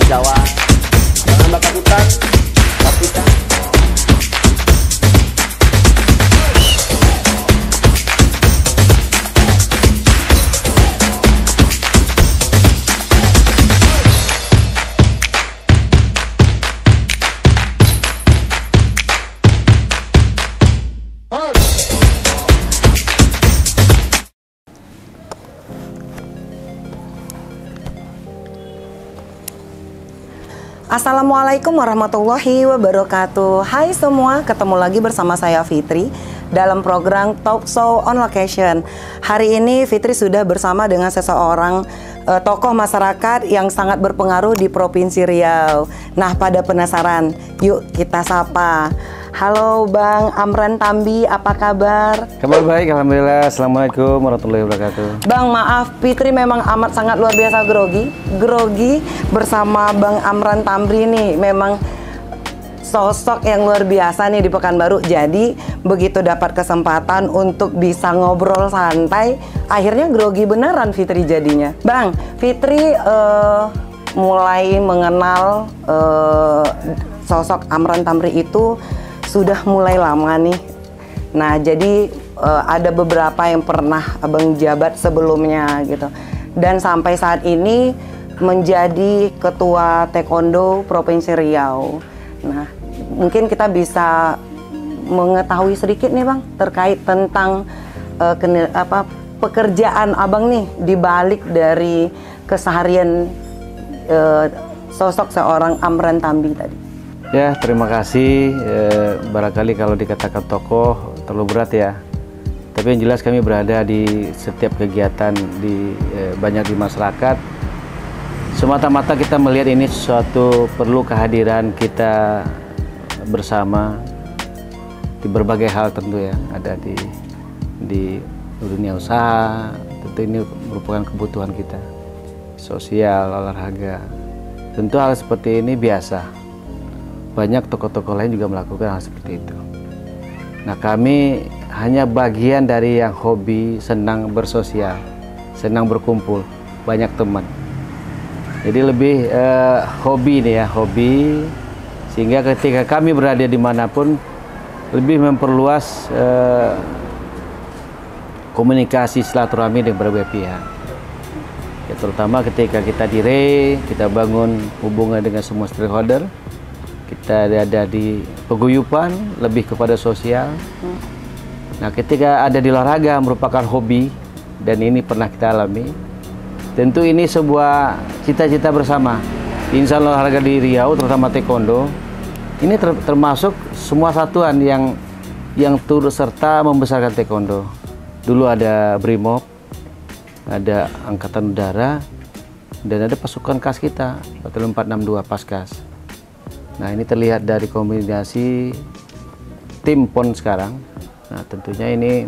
Jawa. Jangan Mbak Kapitan. Kapitan. Assalamualaikum warahmatullahi wabarakatuh. Hai semua, ketemu lagi bersama saya Fitri dalam program Talk Show on Location. Hari ini Fitri sudah bersama dengan seseorang tokoh masyarakat yang sangat berpengaruh di Provinsi Riau. Nah, pada penasaran, yuk kita sapa. Halo Bang Amran Tambi, apa kabar? Kabar baik, alhamdulillah. Assalamualaikum warahmatullahi wabarakatuh. Bang, maaf, Fitri memang amat sangat luar biasa grogi bersama Bang Amran Tambi nih. Memang sosok yang luar biasa nih di Pekanbaru. Jadi begitu dapat kesempatan untuk bisa ngobrol santai, akhirnya grogi beneran Fitri jadinya. Bang, Fitri mulai mengenal sosok Amran Tamri itu sudah mulai lama nih. Nah, jadi ada beberapa yang pernah Abang jabat sebelumnya gitu. Dan sampai saat ini menjadi Ketua Taekwondo Provinsi Riau. Nah, mungkin kita bisa mengetahui sedikit nih Bang terkait tentang pekerjaan Abang nih di balik dari keseharian sosok seorang Amran Tambi tadi. Ya, terima kasih. Barangkali kalau dikatakan tokoh terlalu berat ya. Tapi yang jelas kami berada di setiap kegiatan banyak di masyarakat. Semata-mata kita melihat ini suatu perlu kehadiran kita bersama di berbagai hal tentu ya. Ada di dunia usaha, tentu ini merupakan kebutuhan kita. Sosial, olahraga. Tentu hal seperti ini biasa. Banyak tokoh-tokoh lain juga melakukan hal seperti itu. Nah, kami hanya bagian dari yang hobi, senang bersosial, senang berkumpul, banyak teman. Jadi lebih hobi nih ya, hobi. Sehingga ketika kami berada dimanapun, lebih memperluas komunikasi silaturahmi dengan berbagai pihak. Ya, terutama ketika kita di RE, kita bangun hubungan dengan semua stakeholder. Kita ada di paguyuban, lebih kepada sosial. Nah, ketika ada di olahraga merupakan hobi, dan ini pernah kita alami. Tentu ini sebuah cita-cita bersama. Insan olahraga di Riau, terutama taekwondo, ini termasuk semua satuan yang turut serta membesarkan taekwondo. Dulu ada Brimob, ada Angkatan Udara, dan ada pasukan KAS kita, Batalion 462 Paskas. Nah, ini terlihat dari kombinasi tim PON sekarang. Nah, tentunya ini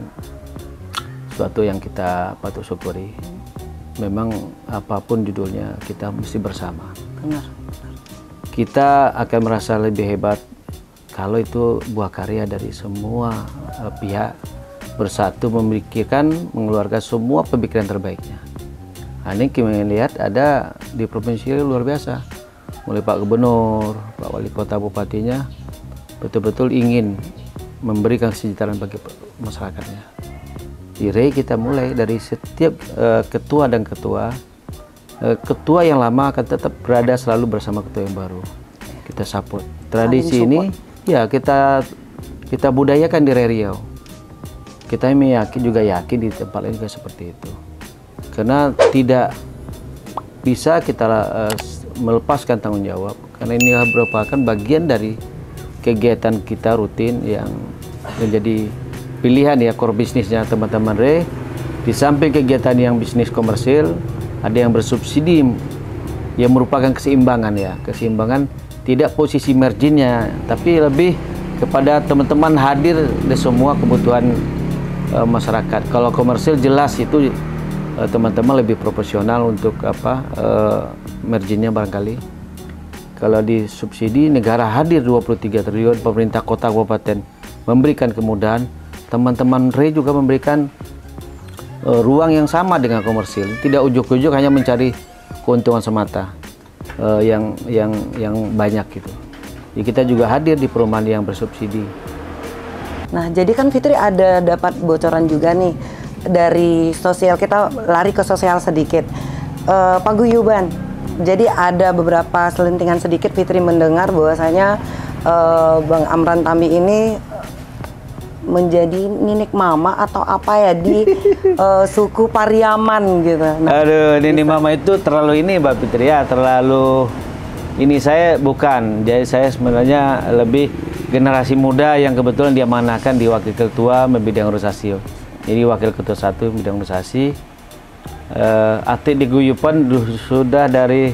suatu yang kita patut syukuri. Memang apapun judulnya, kita mesti bersama. Benar. Kita akan merasa lebih hebat kalau itu buah karya dari semua pihak bersatu memikirkan, mengeluarkan semua pemikiran terbaiknya. Nah, ini kita lihat ada di provinsi luar biasa. Mulai Pak Gubernur, Pak Wali Kota, Bupatinya betul-betul ingin memberikan kesejahteraan bagi masyarakatnya. Di RE kita mulai dari setiap ketua dan ketua yang lama akan tetap berada selalu bersama ketua yang baru. Kita support. Tradisi ini ya kita budayakan di RE Riau. Kita juga yakin di tempat lain juga seperti itu. Karena tidak bisa kita melepaskan tanggung jawab, karena ini merupakan bagian dari kegiatan kita rutin yang menjadi pilihan ya core bisnisnya teman-teman RE. Di samping kegiatan yang bisnis komersil, ada yang bersubsidi yang merupakan keseimbangan ya, keseimbangan tidak posisi marginnya, tapi lebih kepada teman-teman hadir di semua kebutuhan masyarakat. Kalau komersil jelas itu teman-teman lebih proporsional untuk marginnya barangkali. Kalau di subsidi negara hadir 23 triliun, pemerintah kota kabupaten memberikan kemudahan, teman-teman RE juga memberikan ruang yang sama dengan komersil, tidak ujuk-ujuk hanya mencari keuntungan semata. yang banyak gitu. Jadi kita juga hadir di perumahan yang bersubsidi. Nah, jadi kan Fitri ada dapat bocoran juga nih dari sosial, kita lari ke sosial sedikit. Paguyuban. Jadi ada beberapa selentingan sedikit Fitri mendengar bahwasanya Bang Amran Tambi ini menjadi ninik mama atau apa ya di suku Pariaman gitu. Nah, Aduh, ninik mama itu terlalu ini Mbak Fitri ya, terlalu ini. Saya bukan. Jadi saya sebenarnya lebih generasi muda yang kebetulan diamanahkan di wakil ketua bidang organisasi. Jadi wakil ketua 1 bidang organisasi. Aktif di Guyupan sudah dari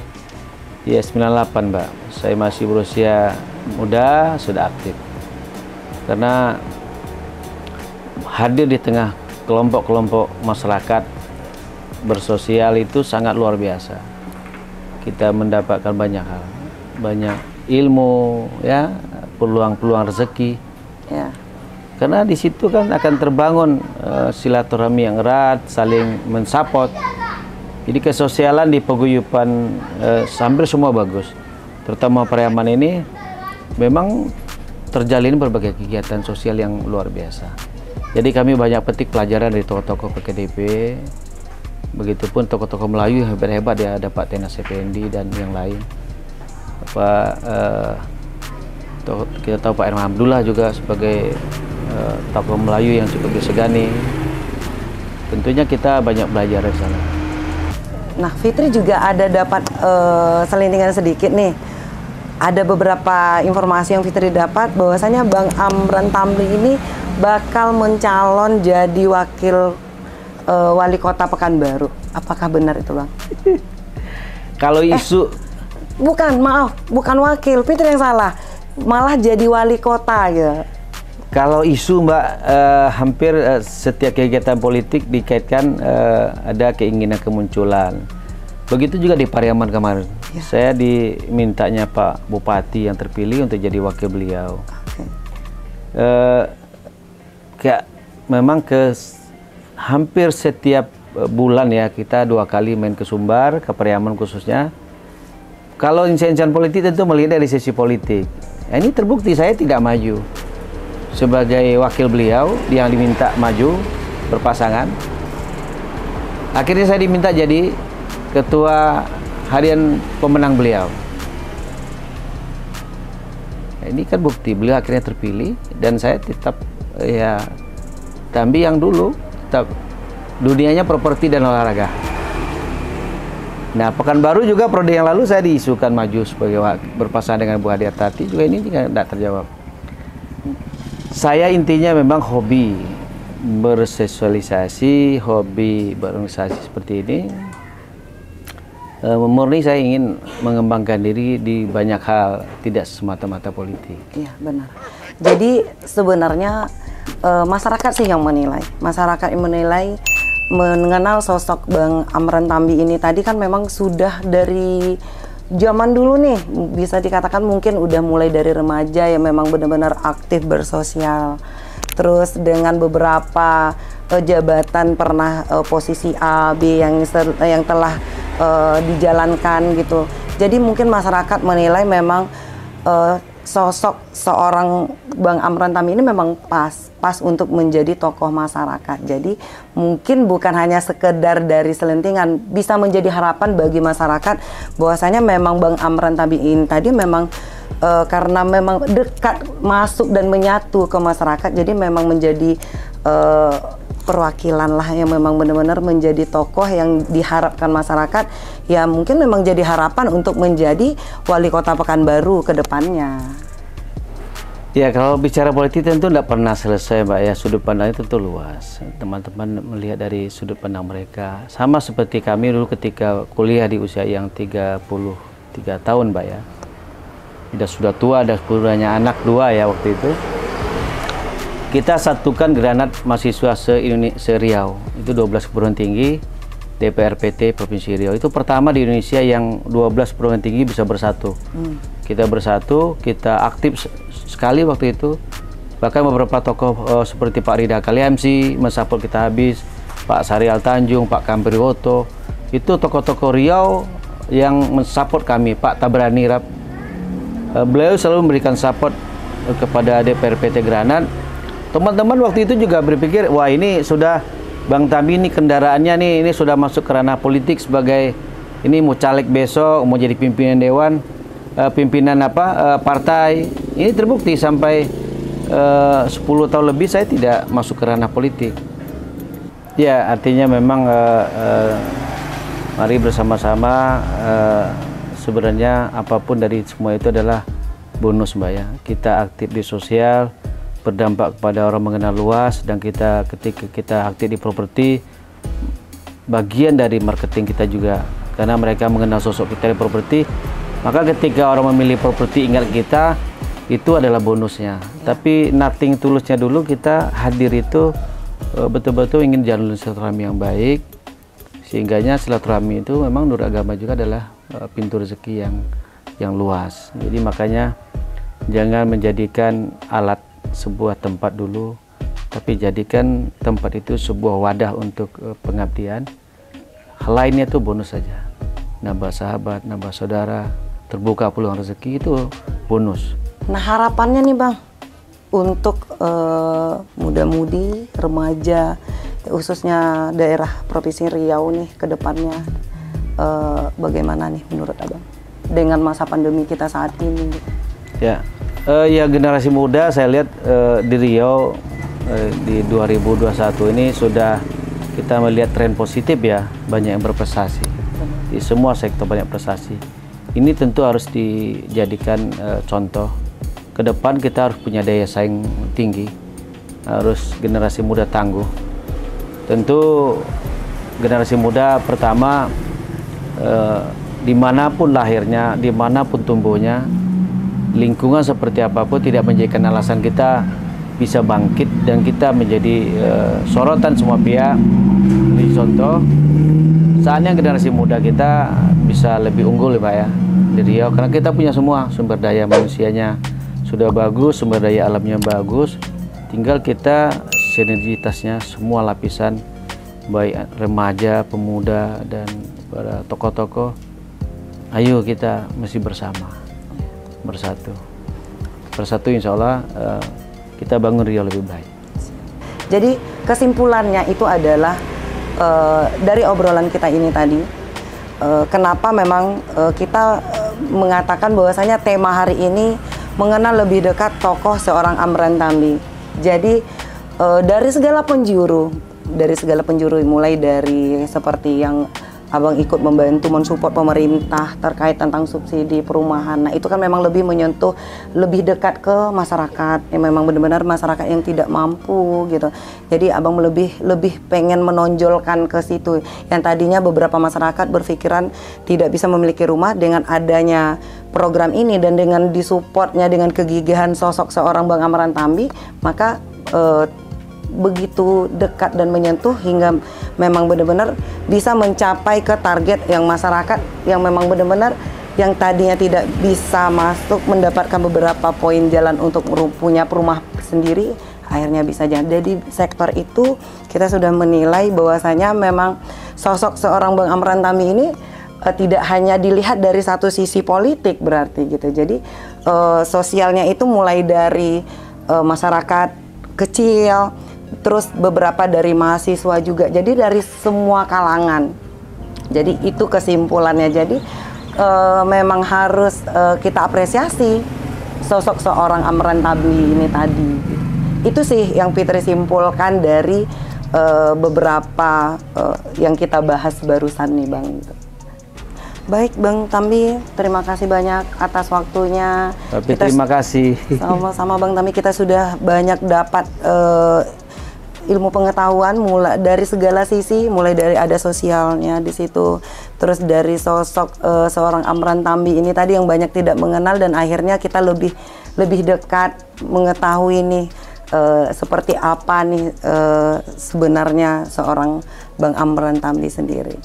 ya 98 Mbak. Saya masih berusia muda sudah aktif. Karena hadir di tengah kelompok-kelompok masyarakat bersosial itu sangat luar biasa. Kita mendapatkan banyak hal, banyak ilmu, ya, peluang-peluang rezeki. ya. Karena di situ kan akan terbangun silaturahmi yang erat, saling mensupport. Jadi kesosialan di paguyuban hampir semua bagus. Terutama Pariaman ini memang terjalin berbagai kegiatan sosial yang luar biasa. Jadi kami banyak petik pelajaran dari tokoh-tokoh PKDP. Begitupun tokoh-tokoh Melayu yang hebat-hebat ya, ada Pak Tenas Effendi dan yang lain. Kita tahu Pak Erman Abdullah juga sebagai tokoh Melayu yang cukup disegani. Tentunya kita banyak belajar di sana. Nah, Fitri juga ada dapat selintingan sedikit nih. Ada beberapa informasi yang Fitri dapat bahwasanya Bang Amran Tambi ini bakal mencalon jadi wakil wali kota Pekanbaru. Apakah benar itu, Bang? Kalau isu bukan, maaf, bukan wakil, Fitri yang salah. Malah jadi wali kota gitu. Kalau isu Mbak, hampir setiap kegiatan politik dikaitkan ada keinginan kemunculan. Begitu juga di Pariaman kemarin. Ya. Saya dimintanya Pak Bupati yang terpilih untuk jadi wakil beliau. Kayak memang hampir setiap bulan ya kita 2 kali main ke Sumbar, ke Pariaman khususnya. Kalau insan-insan politik tentu melihat dari sisi politik. Nah, ini terbukti saya tidak maju sebagai wakil beliau yang diminta maju berpasangan. Akhirnya saya diminta jadi ketua harian pemenang beliau. Nah, ini kan bukti beliau akhirnya terpilih dan saya tetap ya Tambi yang dulu tetap dunianya properti dan olahraga. Nah, Pekanbaru juga periode yang lalu saya diisukan maju sebagai berpasangan dengan Bu Hadiah Tati, juga ini juga tidak terjawab. Saya intinya memang hobi bersosialisasi, hobi berorganisasi seperti ini. Murni saya ingin mengembangkan diri di banyak hal, tidak semata-mata politik. Iya, benar. Jadi sebenarnya masyarakat sih yang menilai. Masyarakat yang menilai, mengenal sosok Bang Amran Tambi ini tadi kan memang sudah dari zaman dulu nih, bisa dikatakan mungkin udah mulai dari remaja yang memang benar-benar aktif bersosial. Terus dengan beberapa jabatan pernah posisi A, B yang telah dijalankan gitu. Jadi mungkin masyarakat menilai memang sosok seorang Bang Amran Tambi ini memang pas untuk menjadi tokoh masyarakat. Jadi mungkin bukan hanya sekedar dari selentingan, bisa menjadi harapan bagi masyarakat bahwasanya memang Bang Amran Tambi ini tadi memang karena memang dekat masuk dan menyatu ke masyarakat, jadi memang menjadi perwakilan lah yang memang benar-benar menjadi tokoh yang diharapkan masyarakat, ya mungkin memang jadi harapan untuk menjadi wali kota Pekanbaru ke depannya. Ya, kalau bicara politik tentu tidak pernah selesai Mbak ya, sudut pandangnya tentu luas. Teman-teman melihat dari sudut pandang mereka. Sama seperti kami dulu ketika kuliah di usia yang 33 tahun Mbak ya. Sudah tua, punya anak 2 ya waktu itu. Kita satukan granat mahasiswa se-Riau, itu 12 perguruan tinggi DPRPT Provinsi Riau. Itu pertama di Indonesia yang 12 perguruan tinggi bisa bersatu. Kita bersatu, kita aktif sekali waktu itu. Bahkan beberapa tokoh seperti Pak Rida Kaliamsi mensupport kita habis, Pak Sarial Tanjung, Pak Kampriwoto. Itu tokoh-tokoh Riau yang mensupport kami, Pak Tabrani Rap. Beliau selalu memberikan support kepada DPR PT Granat. Teman-teman waktu itu juga berpikir, wah ini sudah Bang Tambi ini kendaraannya nih, ini sudah masuk ke ranah politik sebagai ini mau caleg besok, mau jadi pimpinan dewan, pimpinan partai. Ini terbukti sampai 10 tahun lebih saya tidak masuk ke ranah politik. Ya, artinya memang mari bersama-sama, sebenarnya apapun dari semua itu adalah bonus, Mbak ya. Kita aktif di sosial, berdampak kepada orang mengenal luas, dan ketika kita aktif di properti, bagian dari marketing kita juga, karena mereka mengenal sosok kita di properti, maka ketika orang memilih properti ingat kita, itu adalah bonusnya. Tapi nothing tulusnya dulu, kita hadir itu betul-betul ingin jalur silaturahmi yang baik, sehingganya silaturahmi itu memang menurut agama juga adalah pintu rezeki yang luas. Jadi makanya jangan menjadikan alat sebuah tempat dulu, tapi jadikan tempat itu sebuah wadah untuk pengabdian. Hal lainnya itu bonus saja. Nambah sahabat, nambah saudara, terbuka peluang rezeki, itu bonus. Nah, harapannya nih Bang, untuk muda-mudi, remaja, khususnya daerah Provinsi Riau nih ke depannya, bagaimana nih menurut Abang dengan masa pandemi kita saat ini? Ya, ya generasi muda saya lihat di Riau di 2021 ini sudah kita melihat tren positif ya, banyak yang berprestasi. Di semua sektor banyak prestasi. Ini tentu harus dijadikan contoh. Ke depan kita harus punya daya saing tinggi, harus generasi muda tangguh. Tentu generasi muda pertama, dimanapun lahirnya, dimanapun tumbuhnya, lingkungan seperti apapun tidak menjadikan alasan kita bisa bangkit dan kita menjadi sorotan semua pihak. Ini contoh, saatnya generasi muda kita bisa lebih unggul ya Pak ya di Riau, karena kita punya semua sumber daya manusianya sudah bagus, sumber daya alamnya bagus, tinggal kita sinergitasnya semua lapisan, baik remaja, pemuda, dan para tokoh-tokoh. Ayo kita mesti bersama, bersatu insya Allah kita bangun Riau lebih baik. Jadi kesimpulannya itu adalah dari obrolan kita ini tadi, kenapa memang kita mengatakan bahwasanya tema hari ini mengenal lebih dekat tokoh seorang Amran Tambi. Jadi dari segala penjuru, mulai dari seperti yang Abang ikut membantu mensupport pemerintah terkait tentang subsidi perumahan. Nah, itu kan memang lebih menyentuh lebih dekat ke masyarakat yang memang benar-benar masyarakat yang tidak mampu gitu. Jadi Abang lebih pengen menonjolkan ke situ. Yang tadinya beberapa masyarakat berpikiran tidak bisa memiliki rumah, dengan adanya program ini dan dengan disupportnya dengan kegigihan sosok seorang Bang Amran Tambi, maka begitu dekat dan menyentuh hingga memang benar-benar bisa mencapai ke target yang masyarakat yang memang benar-benar yang tadinya tidak bisa masuk mendapatkan beberapa poin jalan untuk punya rumah sendiri, akhirnya bisa jalan. Jadi sektor itu kita sudah menilai bahwasanya memang sosok seorang Bang Amran Tambi ini tidak hanya dilihat dari satu sisi politik berarti gitu. Jadi sosialnya itu mulai dari masyarakat kecil, terus beberapa dari mahasiswa juga, jadi dari semua kalangan. Jadi itu kesimpulannya. Jadi memang harus kita apresiasi sosok seorang Amran Tambi ini tadi. Itu sih yang Fitri simpulkan dari beberapa yang kita bahas barusan nih Bang. Baik Bang Tambi, terima kasih banyak atas waktunya. Terima kasih. Sama-sama Bang Tambi, kita sudah banyak dapat ilmu pengetahuan mulai dari segala sisi, mulai dari ada sosialnya di situ, terus dari sosok seorang Amran Tambi ini tadi yang banyak tidak mengenal, dan akhirnya kita lebih dekat mengetahui nih seperti apa nih sebenarnya seorang Bang Amran Tambi sendiri.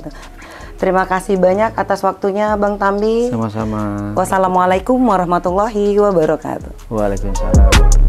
Terima kasih banyak atas waktunya Bang Tambi. Sama-sama. Wassalamualaikum warahmatullahi wabarakatuh. Waalaikumsalam.